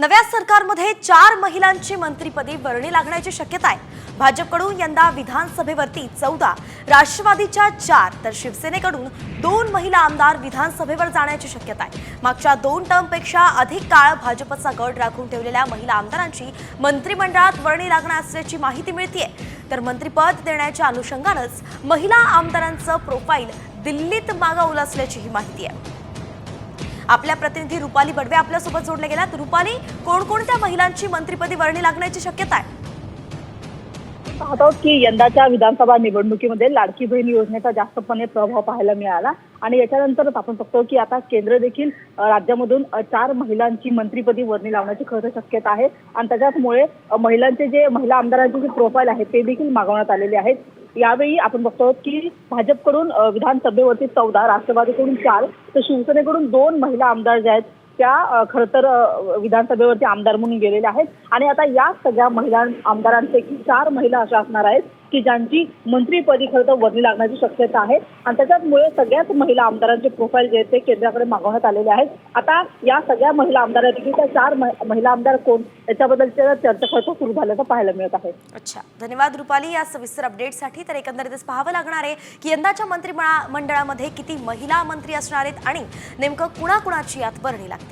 नव्या सरकारमध्ये 4 महिलांची मंत्रिपदी वर्णी लागण्याची शक्यता आहे। भाजपकडून यंदा विधानसभेवरती 14, राष्ट्रवादीच्या 4 तर शिवसेनेकडून 2 महिला आमदार विधानसभेवर जाण्याची शक्यता आहे। मागच्या 2 टर्मपेक्षा अधिक काळ भाजपचा गड राखून ठेवलेल्या महिला आमदारांची मंत्रिमंडळात वर्णी लागणार असल्याची माहिती मिळतेय। तर मंत्रिपद देण्याच्या अनुषंगानेच महिला आमदारांचं प्रोफाईल दिल्लीत मागवलं असल्याची ही माहिती आहे। आपल्या प्रतिनिधी रुपाली बडवे आपल्यासोबत जोडले गेल्यात। रुपाली, कोणकोणत्या महिलांची मंत्रिपदी वर्णी लागण्याची शक्यता आहे? पाहतो की यंदाच्या विधानसभा निवडणुकीमध्ये लाडकी बहीण योजनेचा जास्तपणे प्रभाव पाहायला मिळाला आणि याच्यानंतरच आपण बघतो की आता केंद्र देखील राज्यामधून 4 महिलांची मंत्रिपदी वर्णी लावण्याची खरं शक्यता आहे आणि त्याच्यामुळे महिला आमदारांचे जे प्रोफाईल आहे ते देखील मागवण्यात आलेले आहेत। यावेळी आपण बघतो की भाजपकडून विधानसभेवरती 14, राष्ट्रवादीकडून 4 तर शिवसेनेकडून 2 महिला आमदार जे आहेत त्या खरं तर विधानसभेवरती आमदार म्हणून गेलेल्या आहेत आणि आता या सगळ्या महिला आमदारांपैकी 4 महिला अशा असणार आहेत की ज्यांची मंत्रिपदी खरं तर वर्णी लागण्याची शक्यता आहे आणि त्याच्यामुळे सगळ्याच महिला आमदारांचे प्रोफाईल जे आहेत ते केंद्राकडे मागवण्यात आलेले आहेत। आता या सगळ्या महिला आमदारांपैकी त्या 4 महिला आमदार कोण याच्याबद्दलच्या चर्चा खरं सुरू झाल्याचं पाहायला मिळत आहे। अच्छा, धन्यवाद रुपाली या सविस्तर अपडेटसाठी। तर एकंदरीतच पाहावं लागणार आहे की यंदाच्या मंत्रिमंडळामध्ये किती महिला मंत्री असणार आहेत आणि नेमकं कुणाकुणाची यात वर्णी लागते।